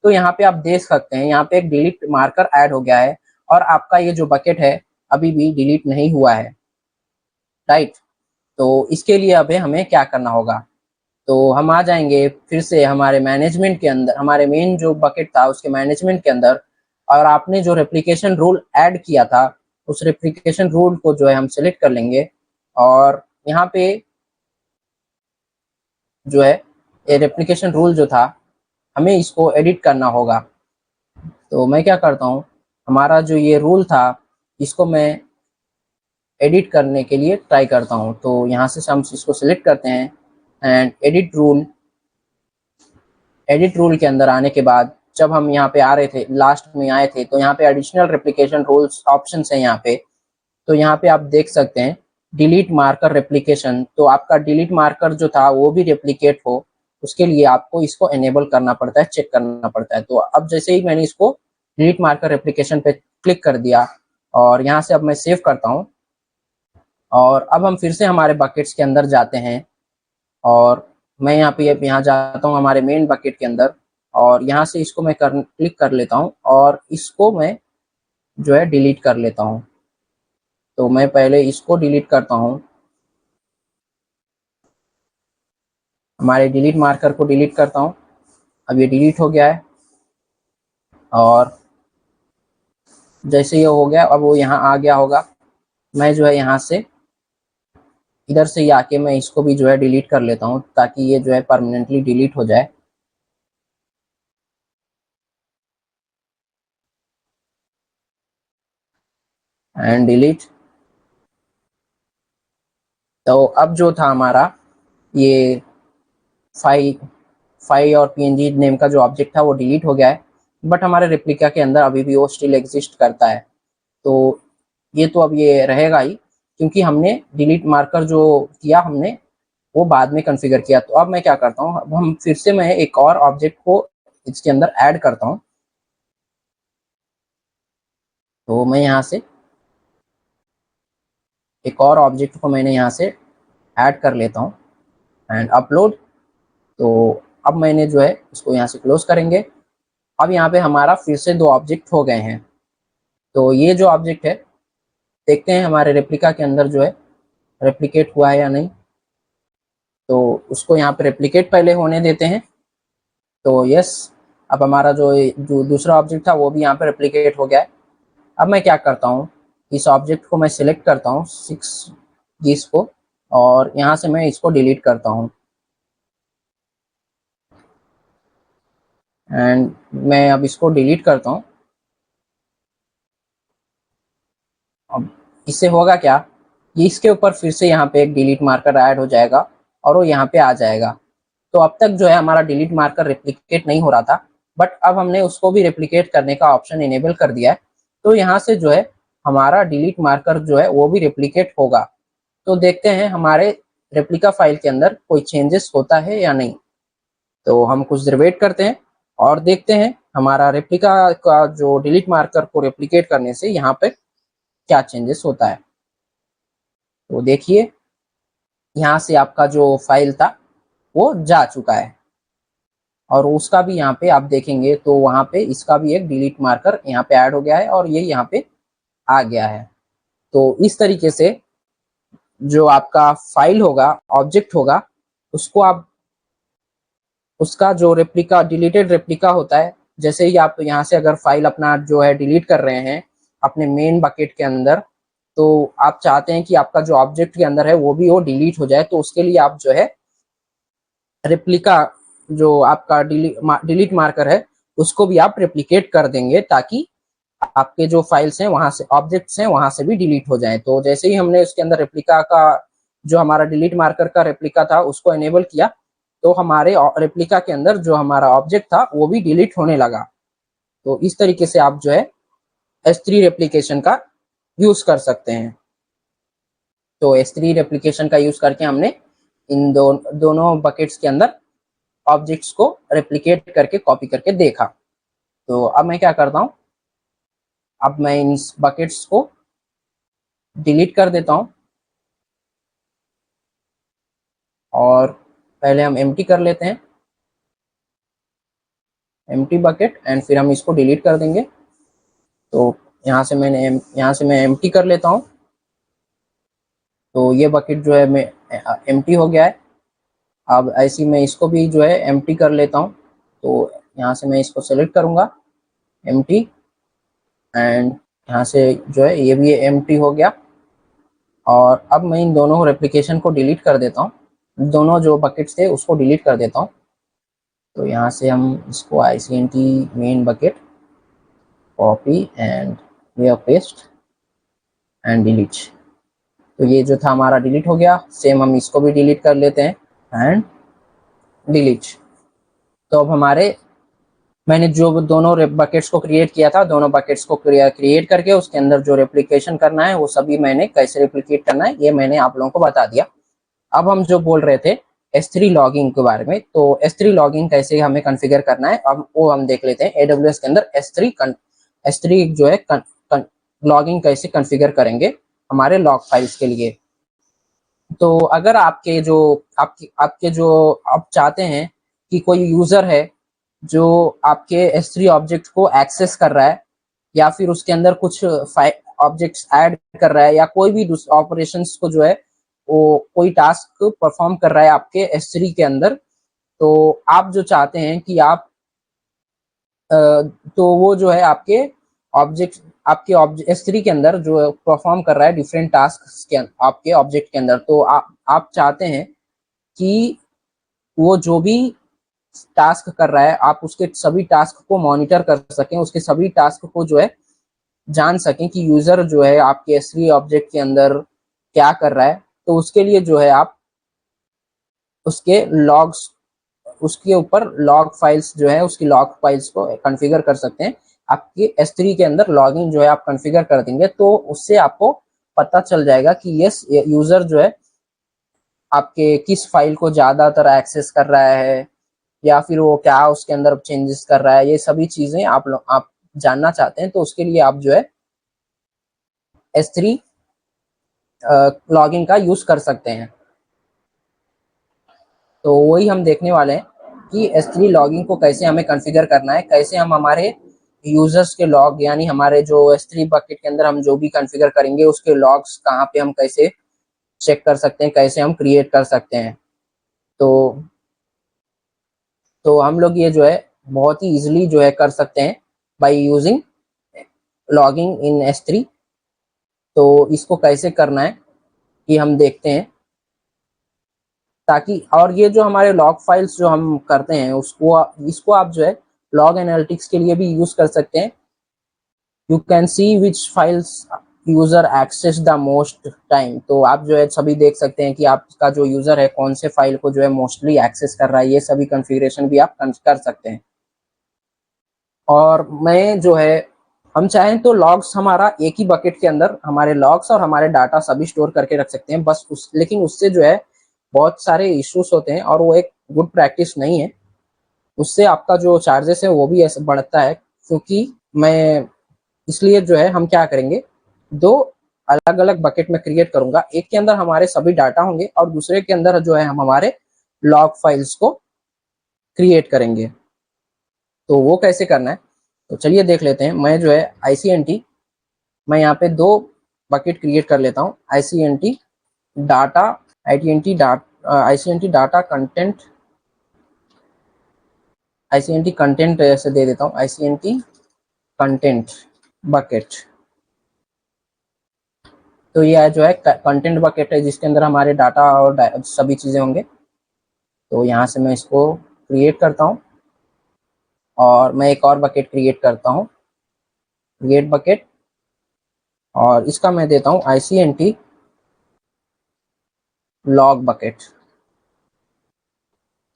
तो यहाँ पे आप देख सकते हैं यहाँ पे एक डिलीट मार्कर ऐड हो गया है, और आपका ये जो बकेट है अभी भी डिलीट नहीं हुआ है, राइट। तो इसके लिए अब हमें क्या करना होगा, तो हम आ जाएंगे फिर से हमारे मैनेजमेंट के अंदर, हमारे मेन जो बकेट था उसके मैनेजमेंट के अंदर, और आपने जो रेप्लिकेशन रूल ऐड किया था उस रेप्लिकेशन रूल को जो है हम सेलेक्ट कर लेंगे। और यहाँ पे जो है ये रेप्लिकेशन रूल जो था, हमें इसको एडिट करना होगा। तो मैं क्या करता हूँ, हमारा जो ये रूल था इसको मैं एडिट करने के लिए ट्राई करता हूँ। तो यहाँ से हम इसको सिलेक्ट करते हैं, एंड एडिट रूल के अंदर आने के बाद जब हम यहाँ पे आ रहे थे, लास्ट में आए थे, तो यहाँ पे एडिशनल रेप्लिकेशन रूल्स ऑप्शन है यहाँ पे। तो यहाँ पे आप देख सकते हैं डिलीट मार्कर रेप्लिकेशन। तो आपका डिलीट मार्कर जो था वो भी रेप्लिकेट हो, उसके लिए आपको इसको एनेबल करना पड़ता है, चेक करना पड़ता है। तो अब जैसे ही मैंने इसको डिलीट मार्कर रेप्लिकेशन पे क्लिक कर दिया, और यहाँ से अब मैं सेव करता हूँ, और अब हम फिर से हमारे बकेट्स के अंदर जाते हैं, और मैं यहाँ पे यहाँ जाता हूँ हमारे मेन बकेट के अंदर, और यहाँ से इसको मैं क्लिक कर लेता हूँ, और इसको मैं जो है डिलीट कर लेता हूँ। तो मैं पहले इसको डिलीट करता हूँ, हमारे डिलीट मार्कर को डिलीट करता हूँ। अब ये डिलीट हो गया है, और जैसे ये हो गया अब वो यहाँ आ गया होगा। मैं जो है यहाँ से, इधर से ही आके मैं इसको भी जो है डिलीट कर लेता हूँ, ताकि ये जो है परमानेंटली डिलीट हो जाए। And delete. तो अब जो था हमारा ये फाइल फाइल और पीएनजी नेम का जो ऑब्जेक्ट था वो डिलीट हो गया है, बट हमारे रेप्लिका के अंदर अभी भी वो स्टिल एग्जिस्ट करता है। तो ये तो अब ये रहेगा ही, क्योंकि हमने डिलीट मार्कर जो किया हमने वो बाद में कॉन्फ़िगर किया। तो अब मैं क्या करता हूँ, अब हम फिर से मैं एक और ऑब्जेक्ट को इसके अंदर ऐड करता हूँ। तो मैं यहाँ से एक और ऑब्जेक्ट को मैंने यहाँ से ऐड कर लेता हूँ एंड अपलोड। तो अब मैंने जो है इसको यहाँ से क्लोज करेंगे। अब यहाँ पे हमारा फिर से 2 ऑब्जेक्ट हो गए हैं। तो ये जो ऑब्जेक्ट है, देखते हैं हमारे रेप्लिका के अंदर जो है रेप्लिकेट हुआ है या नहीं। तो उसको यहाँ पे रेप्लिकेट पहले होने देते हैं। तो यस, अब हमारा जो दूसरा ऑब्जेक्ट था वो भी यहाँ पे रेप्लिकेट हो गया है। अब मैं क्या करता हूँ, इस ऑब्जेक्ट को मैं सिलेक्ट करता हूँ 6 कीज को, और यहाँ से मैं इसको डिलीट करता हूँ एंड मैं अब इसको डिलीट करता हूँ। अब इससे होगा क्या कि इसके ऊपर फिर से यहाँ पे एक डिलीट मार्कर ऐड हो जाएगा और वो यहाँ पे आ जाएगा। तो अब तक जो है हमारा डिलीट मार्कर रेप्लिकेट नहीं हो रहा था, बट अब हमने उसको भी रेप्लिकेट करने का ऑप्शन इनेबल कर दिया है। तो यहाँ से जो है हमारा डिलीट मार्कर जो है वो भी रेप्लिकेट होगा। तो देखते हैं हमारे रेप्लिका फाइल के अंदर कोई चेंजेस होता है या नहीं। तो हम कुछ देर वेट करते हैं और देखते हैं हमारा रेप्लिका का जो डिलीट मार्कर को रेप्लिकेट करने से यहाँ पे क्या चेंजेस होता है। तो देखिए यहाँ से आपका जो फाइल था वो जा चुका है, और उसका भी यहाँ पे आप देखेंगे तो वहाँ पे इसका भी एक डिलीट मार्कर यहाँ पे ऐड हो गया है और ये यहाँ पे आ गया है। तो इस तरीके से जो आपका फाइल होगा, ऑब्जेक्ट होगा, उसको आप उसका जो रेप्लिका डिलीटेड रेप्लिका होता है, जैसे ही आप यहाँ से अगर फाइल अपना जो है डिलीट कर रहे हैं अपने मेन बकेट के अंदर, तो आप चाहते हैं कि आपका जो ऑब्जेक्ट के अंदर है वो भी वो डिलीट हो जाए। तो उसके लिए आप जो है रेप्लिका जो आपका डिलीट मार्कर है उसको भी आप रेप्लिकेट कर देंगे, ताकि आपके जो फाइल्स हैं वहां से, ऑब्जेक्ट्स हैं वहां से भी डिलीट हो जाए। तो जैसे ही हमने उसके अंदर रेप्लिका का जो हमारा डिलीट मार्कर का रेप्लिका था उसको एनेबल किया, तो हमारे रेप्लिका के अंदर जो हमारा ऑब्जेक्ट था वो भी डिलीट होने लगा। तो इस तरीके से आप जो है S3 रेप्लिकेशन का यूज कर सकते हैं। तो S3 रेप्लिकेशन का यूज करके हमने इन दोनों बकेट्स के अंदर ऑब्जेक्ट्स को रेप्लिकेट करके कॉपी करके देखा। तो अब मैं क्या करता हूँ, अब मैं इन बकेट्स को डिलीट कर देता हूँ और पहले हम एम्प्टी कर लेते हैं, एम्प्टी बकेट, एंड फिर हम इसको डिलीट कर देंगे। तो यहाँ से मैं एम्प्टी कर लेता हूँ। तो ये बकेट जो है मैं एम्प्टी हो गया है। अब ऐसी मैं इसको भी जो है एम्प्टी कर लेता हूँ। तो यहाँ से मैं इसको सेलेक्ट करूँगा एम्प्टी, एंड यहाँ से जो है ये भी एम्प्टी हो गया। और अब मैं इन दोनों रेप्लिकेशन को डिलीट कर देता हूँ, दोनों जो बकेट्स थे उसको डिलीट कर देता हूँ। तो यहाँ से हम इसको ICNT main bucket copy and way paste and delete. तो ये जो था हमारा डिलीट हो गया। सेम हम इसको भी डिलीट कर लेते हैं एंड डिलीट। तो अब हमारे मैंने जो दोनों बकेट्स को क्रिएट किया था, दोनों बकेट्स को क्रिएट करके उसके अंदर जो रेप्लिकेशन करना है वो सभी मैंने कैसे रेप्लिकेट करना है ये मैंने आप लोगों को बता दिया। अब हम जो बोल रहे थे S3 लॉगिंग के बारे में, तो S3 लॉगिंग कैसे हमें कॉन्फ़िगर करना है अब वो हम देख लेते हैं। AWS के अंदर S3 जो है लॉगिंग कैसे कॉन्फ़िगर करेंगे हमारे लॉग फाइल्स के लिए। तो अगर आपके जो आप चाहते हैं कि कोई यूजर है जो आपके S3 ऑब्जेक्ट को एक्सेस कर रहा है, या फिर उसके अंदर कुछ ऑब्जेक्ट्स ऐड कर रहा है, या कोई भी ऑपरेशंस को जो है वो कोई टास्क परफॉर्म कर रहा है आपके S3 के अंदर, तो आप जो चाहते हैं कि आप तो वो जो है आपके ऑब्जेक्ट S3 के अंदर जो परफॉर्म कर रहा है डिफरेंट टास्क के आपके ऑब्जेक्ट के अंदर, तो आप चाहते हैं कि वो जो भी टास्क कर रहा है आप उसके सभी टास्क को मॉनिटर कर सकें, उसके सभी टास्क को जो है जान सकें कि यूजर जो है आपके S3 ऑब्जेक्ट के अंदर क्या कर रहा है। तो उसके लिए जो है आप उसके लॉग्स उसके ऊपर लॉग फाइल्स जो है उसकी लॉग फाइल्स को कॉन्फ़िगर कर सकते हैं। आपके S3 के अंदर लॉगिंग जो है आप कॉन्फ़िगर कर देंगे तो उससे आपको पता चल जाएगा कि यस यूजर जो है आपके किस फाइल को ज्यादातर एक्सेस कर रहा है या फिर वो क्या उसके अंदर चेंजेस कर रहा है। ये सभी चीजें आप जानना चाहते हैं तो उसके लिए आप जो है S3 लॉगिंग का यूज कर सकते हैं। तो वही हम देखने वाले हैं कि S3 लॉगिंग को कैसे हमें कॉन्फ़िगर करना है, कैसे हम हमारे यूजर्स के लॉग यानी हमारे जो S3 बकेट के अंदर हम जो भी कॉन्फ़िगर करेंगे उसके लॉग्स कहाँ पे हम कैसे चेक कर सकते हैं, कैसे हम क्रिएट कर सकते हैं। तो हम लोग ये जो है बहुत ही इजीली जो है कर सकते हैं by using logging in S3। तो इसको कैसे करना है कि हम देखते हैं, ताकि और ये जो हमारे लॉग फाइल्स जो हम करते हैं इसको आप जो है लॉग एनालिटिक्स के लिए भी यूज कर सकते हैं। You can see which files user access the most time. तो आप जो है सभी देख सकते हैं कि आपका जो यूजर है कौन से फाइल को जो है मोस्टली एक्सेस कर रहा है। ये सभी कॉन्फ़िगरेशन भी आप कर सकते हैं। और मैं जो है हम चाहें तो लॉग्स हमारा एक ही बकेट के अंदर हमारे लॉग्स और हमारे डाटा सभी स्टोर करके रख सकते हैं। बस लेकिन उससे जो है बहुत सारे इश्यूज होते हैं और वो एक गुड प्रैक्टिस नहीं है। उससे आपका जो चार्जेस है वो भी ऐसे बढ़ता है। क्योंकि मैं इसलिए जो है हम क्या करेंगे, दो अलग अलग बकेट में क्रिएट करूंगा। एक के अंदर हमारे सभी डाटा होंगे और दूसरे के अंदर जो है हम हमारे लॉग फाइल्स को क्रिएट करेंगे। तो वो कैसे करना है तो चलिए देख लेते हैं। मैं जो है ICNT मैं यहाँ पे दो बकेट क्रिएट कर लेता हूँ। ICNT data ICNT data content ICNT content ऐसे दे देता हूँ। ICNT content bucket. तो यह जो है कंटेंट बकेट है जिसके अंदर हमारे डाटा और सभी चीजें होंगे। तो यहाँ से मैं इसको क्रिएट करता हूँ और मैं एक और बकेट क्रिएट करता हूँ, क्रिएट बकेट, और इसका मैं देता हूँ ICNT लॉग बकेट,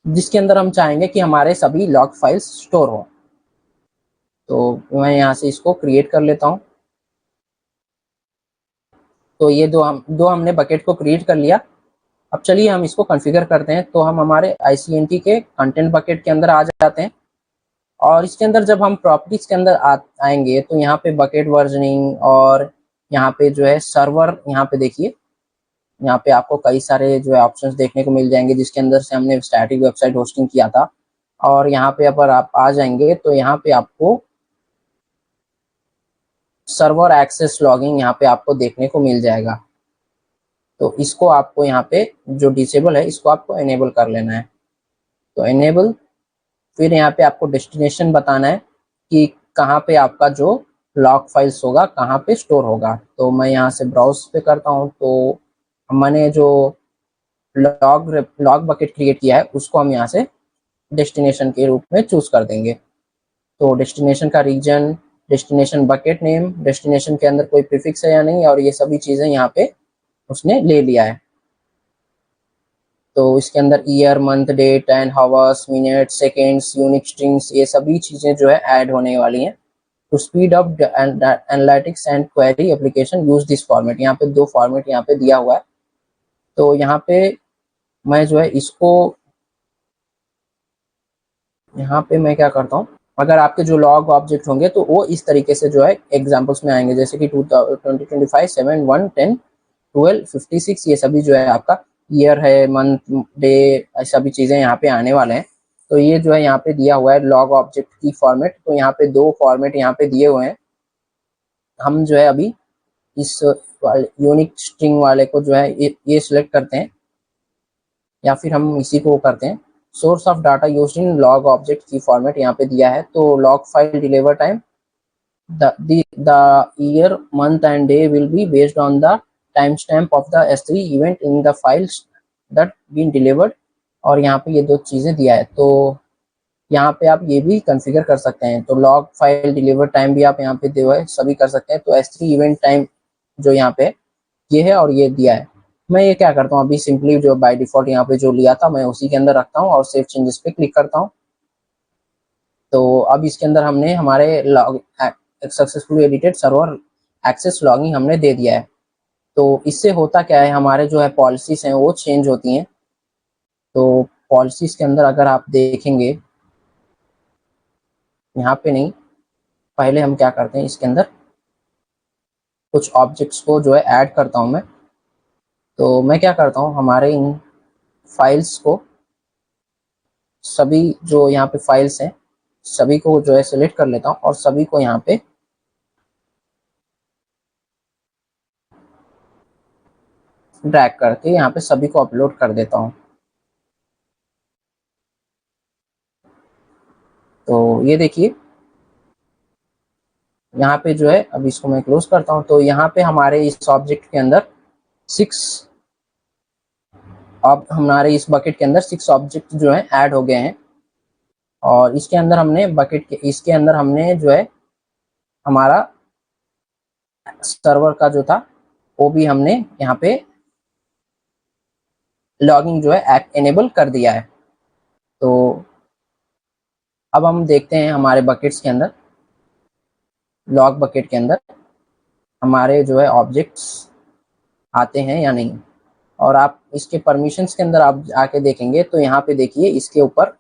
जिसके अंदर हम चाहेंगे कि हमारे सभी लॉग फाइल्स स्टोर हो। तो मैं यहाँ से इसको क्रिएट कर लेता हूँ। तो ये दो हमने बकेट को क्रिएट कर लिया। अब चलिए हम इसको कॉन्फ़िगर करते हैं। तो हम हमारे ICNT के कंटेंट बकेट के अंदर आ जाते हैं और इसके अंदर जब हम प्रॉपर्टीज के अंदर आएंगे तो यहाँ पे बकेट वर्जनिंग और यहाँ पे जो है सर्वर, यहाँ पे देखिए यहाँ पे आपको कई सारे जो है ऑप्शंस देखने को मिल जाएंगे जिसके अंदर से हमने स्टैटिक वेबसाइट होस्टिंग किया था। और यहाँ पे अगर आप आ जाएंगे तो यहाँ पे आपको सर्वर एक्सेस लॉगिंग यहाँ पे आपको देखने को मिल जाएगा। तो इसको आपको यहाँ पे जो डिसेबल है इसको आपको एनेबल कर लेना है। तो एनेबल, फिर यहाँ पे आपको डेस्टिनेशन बताना है कि कहाँ पे आपका जो लॉग फाइल्स होगा कहाँ पे स्टोर होगा। तो मैं यहाँ से ब्राउज पे करता हूँ। तो मैंने जो लॉग बकेट क्रिएट किया है उसको हम यहाँ से डेस्टिनेशन के रूप में चूज कर देंगे। तो डेस्टिनेशन का region, destination bucket name, destination के अंदर कोई प्रीफिक्स है या नहीं, और ये सभी चीजें यहाँ पे उसने ले लिया है। तो इसके अंदर year, month, date and hours, minute, seconds, unique strings, ये सभी चीजें जो है ऐड होने वाली हैं। To speed up analytics and query application use this format. यहाँ पे दो फॉर्मेट यहाँ पे दिया हुआ है। तो यहाँ पे मैं जो है इसको यहाँ पे मैं क्या करता हूँ, अगर आपके जो लॉग ऑब्जेक्ट होंगे तो वो इस तरीके से जो है एग्जांपल्स में आएंगे, जैसे कि 2025 7 1 10 12 56, ये सभी जो है आपका ईयर है, मंथ, डे, सभी चीजें यहाँ पे आने वाले हैं। तो ये जो है यहाँ पे दिया हुआ है लॉग ऑब्जेक्ट की फॉर्मेट। तो यहाँ पे दो फॉर्मेट यहाँ पे दिए हुए हैं। हम जो है अभी इस यूनिक स्ट्रिंग वाले को जो है ये सिलेक्ट करते हैं, या फिर हम इसी को करते हैं। Source of data used in log object की फॉर्मेट यहाँ पे दिया है। तो log file deliver time, the year, month and day will be based on the timestamp of the S3 event in the files that been delivered। और यहाँ पे ये दो चीजें दिया है। तो यहाँ पे आप ये भी कॉन्फ़िगर कर सकते हैं। तो लॉग फाइल डिलीवर टाइम भी आप यहाँ पे जो है सभी कर सकते हैं। तो S3 इवेंट टाइम जो यहाँ पे ये है और ये दिया है। मैं ये क्या करता हूँ, अभी सिंपली जो बाय डिफॉल्ट यहाँ पे जो लिया था मैं उसी के अंदर रखता हूँ और सेव चेंजेस पे क्लिक करता हूँ। तो अब इसके अंदर हमने हमारे log successfully edited server access logging हमने दे दिया है। तो इससे होता क्या है, हमारे जो है पॉलिसीज हैं वो चेंज होती हैं। तो पॉलिसीज के अंदर अगर आप देखेंगे, यहाँ पे नहीं, पहले हम क्या करते हैं, इसके अंदर कुछ ऑब्जेक्ट्स को जो है ऐड करता हूँ मैं। तो मैं क्या करता हूँ, हमारे इन फाइल्स को, सभी जो यहाँ पे फाइल्स हैं सभी को जो है सिलेक्ट कर लेता हूँ और सभी को यहाँ पे ड्रैग करके यहाँ पे सभी को अपलोड कर देता हूँ। तो ये देखिए यहाँ पे जो है, अब इसको मैं क्लोज करता हूँ। तो यहाँ पे हमारे इस ऑब्जेक्ट के अंदर 6, अब हमारे इस बकेट के अंदर 6 ऑब्जेक्ट जो है ऐड हो गए हैं। और इसके अंदर हमने बकेट के इसके अंदर हमने जो है हमारा सर्वर का जो था वो भी हमने यहाँ पे लॉगिंग जो है एनेबल कर दिया है। तो अब हम देखते हैं हमारे बकेट्स के अंदर, लॉग बकेट के अंदर हमारे जो है ऑब्जेक्ट्स आते हैं या नहीं। और आप इसके परमिशंस के अंदर आप आके देखेंगे तो यहाँ पे देखिए इसके ऊपर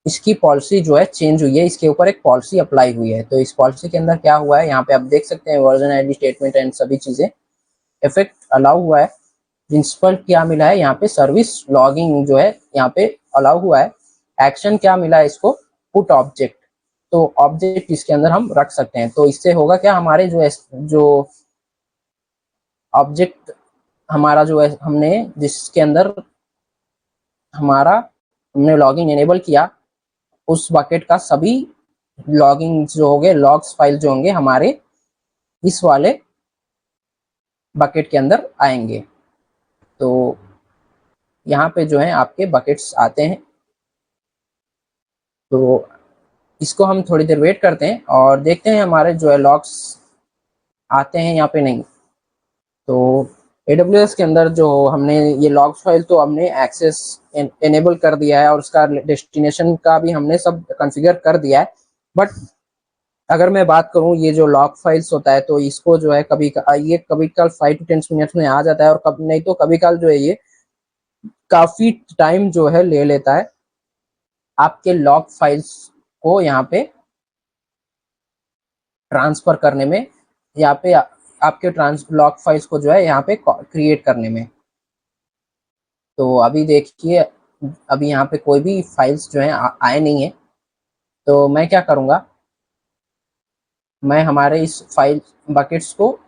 इसकी पॉलिसी जो है चेंज हुई है, इसके ऊपर एक पॉलिसी अप्लाई हुई है। तो इस पॉलिसी के अंदर क्या हुआ है, यहाँ पे आप देख सकते हैं वर्जन आईडी, स्टेटमेंट एंड सभी चीजें इफेक्ट अलाउ हुआ है। प्रिंसिपल क्या मिला है, यहाँ पे सर्विस लॉगिंग जो है यहाँ पे अलाउ हुआ है। एक्शन क्या मिला है इसको, पुट ऑब्जेक्ट। तो ऑब्जेक्ट इसके अंदर हम रख सकते हैं। तो इससे होगा क्या, हमारे जो ऑब्जेक्ट हमारा जो है हमने जिसके अंदर हमारा हमने लॉगिंग एनेबल किया, उस बकेट का सभी लॉगिंग जो होंगे, लॉग्स फाइल जो होंगे हमारे इस वाले बकेट के अंदर आएंगे। तो यहाँ पे जो है आपके बकेट्स आते हैं। तो इसको हम थोड़ी देर वेट करते हैं और देखते हैं हमारे जो है लॉग्स आते हैं यहाँ पे नहीं। तो AWS के अंदर जो हमने ये लॉग्स फाइल तो हमने एक्सेस एनेबल कर दिया है और उसका डेस्टिनेशन का भी हमने सब कॉन्फ़िगर कर दिया है। बट अगर मैं बात करूं, ये जो लॉग फाइल्स होता है तो इसको जो है ये कभी कल 5 to 10 मिनट्स में आ जाता है और कभी नहीं तो कभी कल जो है ये काफी टाइम जो है ले लेता है आपके लॉग फाइल्स को यहाँ पे ट्रांसफर करने में, यहाँ पे आपके लॉग फाइल्स को जो है यहाँ पे क्रिएट करने में। तो अभी देखिए, अभी यहाँ पे कोई भी फाइल्स जो है आए नहीं है। तो मैं क्या करूँगा, मैं हमारे इस फाइल बकेट्स को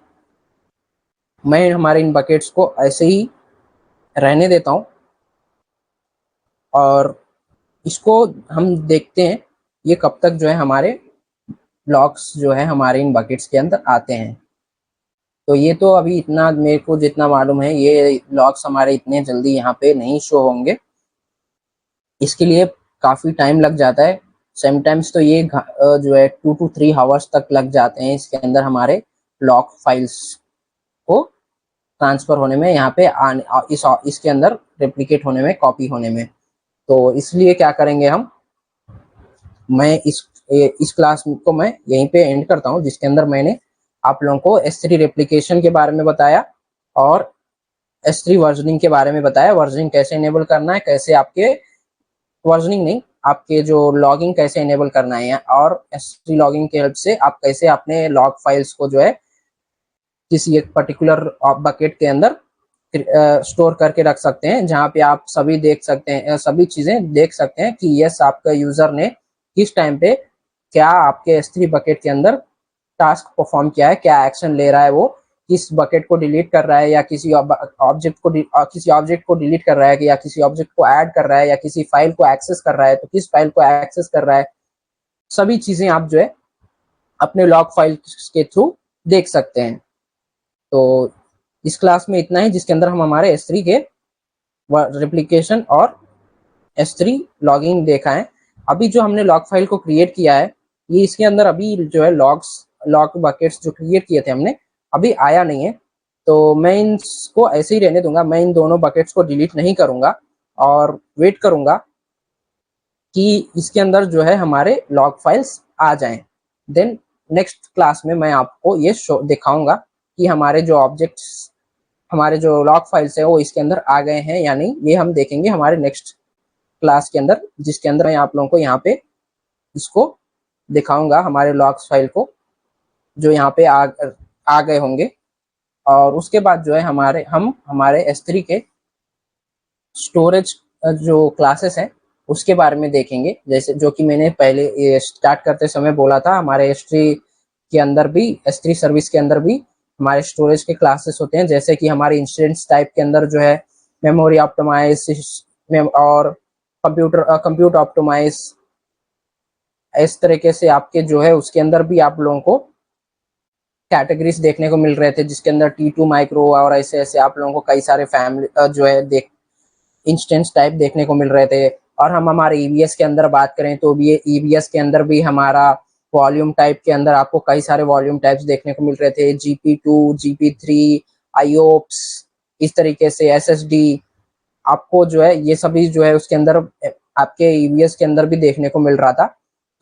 मैं हमारे इन बकेट्स को ऐसे ही रहने देता हूँ और इसको हम देखते हैं ये कब तक जो है हमारे लॉग्स जो है हमारे इन बकेट्स के अंदर आते हैं। तो ये तो अभी इतना मेरे को जितना मालूम है, ये लॉग्स हमारे इतने जल्दी यहाँ पे नहीं शो होंगे, इसके लिए काफ़ी टाइम लग जाता है। समटाइम्स तो ये जो है 2 to 3 आवर्स तक लग जाते हैं इसके अंदर हमारे लॉग फाइल्स को ट्रांसफर होने में, यहाँ पे इसके अंदर रेप्लिकेट होने में, कॉपी होने में। तो इसलिए क्या करेंगे हम, मैं इस क्लास को मैं यहीं पे एंड करता हूँ, जिसके अंदर मैंने आप लोगों को S3 रेप्लिकेशन के बारे में बताया और S3 वर्जनिंग के बारे में बताया। वर्जनिंग कैसे इनेबल करना है, कैसे आपके वर्जनिंग नहीं, आपके जो लॉगिंग कैसे इनेबल करना है, और S3 लॉगिंग की हेल्प से आप कैसे अपने लॉग फाइल्स को जो है किसी एक पर्टिकुलर बकेट के अंदर स्टोर करके रख सकते हैं, जहाँ पे आप सभी देख सकते हैं, सभी चीजें देख सकते हैं कि यस आपका यूजर ने किस टाइम पे क्या आपके S3 बकेट के अंदर टास्क परफॉर्म किया है, क्या एक्शन ले रहा है, वो किस बकेट को डिलीट कर रहा है या किसी ऑब्जेक्ट को डिलीट कर रहा है, या किसी ऑब्जेक्ट को ऐड कर रहा है, या किसी फाइल को एक्सेस कर रहा है तो किस फाइल को एक्सेस कर रहा है। सभी चीजें आप जो है अपने लॉग फाइल के थ्रू देख सकते हैं। तो इस क्लास में इतना ही, जिसके अंदर हम हमारे S3 के रेप्लिकेशन और S3 लॉगिंग देखा है। अभी जो हमने लॉग फाइल को क्रिएट किया है, ये इसके अंदर अभी जो है लॉग बकेट्स जो क्रिएट किए थे हमने, अभी आया नहीं है। तो मैं इसको ऐसे ही रहने दूंगा, मैं इन दोनों बकेट्स को डिलीट नहीं करूंगा और वेट करूंगा कि इसके अंदर जो है हमारे लॉग फाइल्स आ जाएं। देन नेक्स्ट क्लास में मैं आपको ये शो दिखाऊंगा कि हमारे जो ऑब्जेक्ट्स, हमारे जो लॉग फाइल्स है वो इसके अंदर आ गए हैं या नहीं। ये हम देखेंगे हमारे नेक्स्ट क्लास के अंदर, जिसके अंदर मैं आप लोगों को यहाँ पे इसको दिखाऊंगा, हमारे लॉग्स फाइल को जो यहाँ पे आ गए होंगे। और उसके बाद जो है हमारे S3 के स्टोरेज जो क्लासेस हैं उसके बारे में देखेंगे, जैसे जो कि मैंने पहले स्टार्ट करते समय बोला था। हमारे S3 के अंदर भी, S3 सर्विस के अंदर भी हमारे स्टोरेज के क्लासेस होते हैं, जैसे कि हमारे इंस्टेंस टाइप के अंदर जो है मेमोरी ऑप्टिमाइज और कंप्यूट ऑप्टिमाइज, इस तरीके से आपके जो है उसके अंदर भी आप लोगों को कैटेगरीज देखने को मिल रहे थे, जिसके अंदर T2 माइक्रो और ऐसे ऐसे आप लोगों को कई सारे फैमिली जो है इंस्टेंस टाइप देखने को मिल रहे थे। और हम हमारे EBS के अंदर बात करें तो भी EBS के अंदर भी हमारा वॉल्यूम टाइप के अंदर आपको कई सारे वॉल्यूम टाइप्स देखने को मिल रहे थे, GP2, GP3, IOPS, इस तरीके से SSD आपको जो है ये सभी जो है उसके अंदर आपके EBS के अंदर भी देखने को मिल रहा था।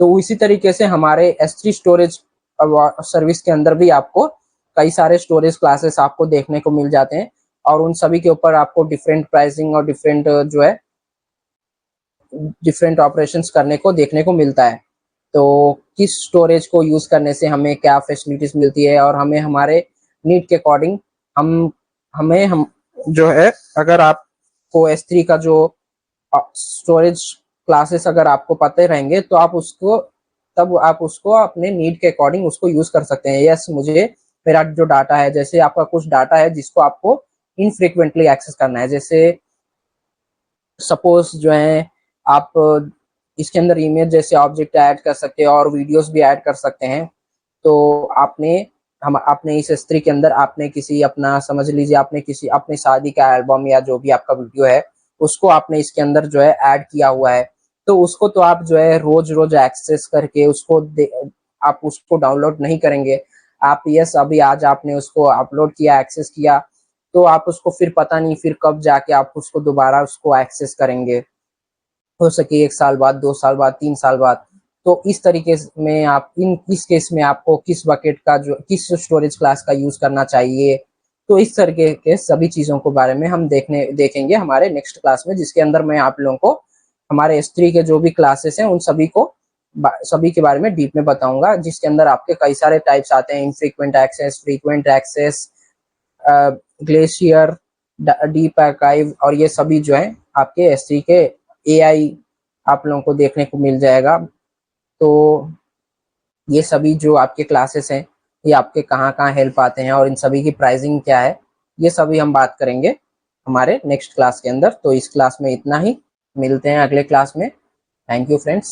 तो इसी तरीके से हमारे S3 स्टोरेज सर्विस के अंदर भी आपको कई सारे स्टोरेज क्लासेस आपको देखने को मिल जाते हैं और उन सभी के ऊपर आपको डिफरेंट प्राइसिंग और डिफरेंट जो है डिफरेंट ऑपरेशंस करने को देखने को मिलता है। तो किस स्टोरेज को यूज करने से हमें क्या फैसिलिटीज मिलती है और हमें हमारे नीड के अकॉर्डिंग हम जो है, अगर आपको S3 का जो स्टोरेज क्लासेस अगर आपको पते रहेंगे तो आप उसको अपने नीड के अकॉर्डिंग उसको यूज कर सकते हैं। यस, मुझे मेरा जो डाटा है, जैसे आपका कुछ डाटा है जिसको आपको इनफ्रीक्वेंटली एक्सेस करना है, जैसे सपोज जो है आप इसके अंदर इमेज जैसे ऑब्जेक्ट ऐड कर सकते हैं और वीडियोस भी ऐड कर सकते हैं। तो आपने इस S3 के अंदर आपने किसी अपना, समझ लीजिए आपने किसी अपनी शादी का एल्बम या जो भी आपका वीडियो है उसको आपने इसके अंदर जो है ऐड किया हुआ है, तो उसको तो आप जो है रोज रोज एक्सेस करके आप उसको डाउनलोड नहीं करेंगे। आप यस, अभी आज आपने उसको अपलोड किया, एक्सेस किया, तो आप उसको फिर पता नहीं फिर कब जाके आप उसको दोबारा उसको एक्सेस करेंगे, हो सके 1 साल बाद, 2 साल बाद, 3 साल बाद। तो इस तरीके में आप इस केस में आपको किस स्टोरेज क्लास का यूज करना चाहिए, तो इस तरीके के सभी चीजों के बारे में हम देखेंगे हमारे नेक्स्ट क्लास में, जिसके अंदर मैं आप लोगों को हमारे S3 के जो भी क्लासेस हैं उन सभी के बारे में डीप में बताऊंगा, जिसके अंदर आपके कई सारे टाइप्स आते हैं, infrequent access, frequent access, glacier, deep archive, और ये सभी जो है आपके S3 के AI आप लोगों को देखने को मिल जाएगा। तो ये सभी जो आपके क्लासेस हैं ये आपके कहाँ कहाँ हेल्प आते हैं और इन सभी की प्राइसिंग क्या है, ये सभी हम बात करेंगे हमारे नेक्स्ट क्लास के अंदर। तो इस क्लास में इतना ही, मिलते हैं अगले क्लास में। Thank you friends.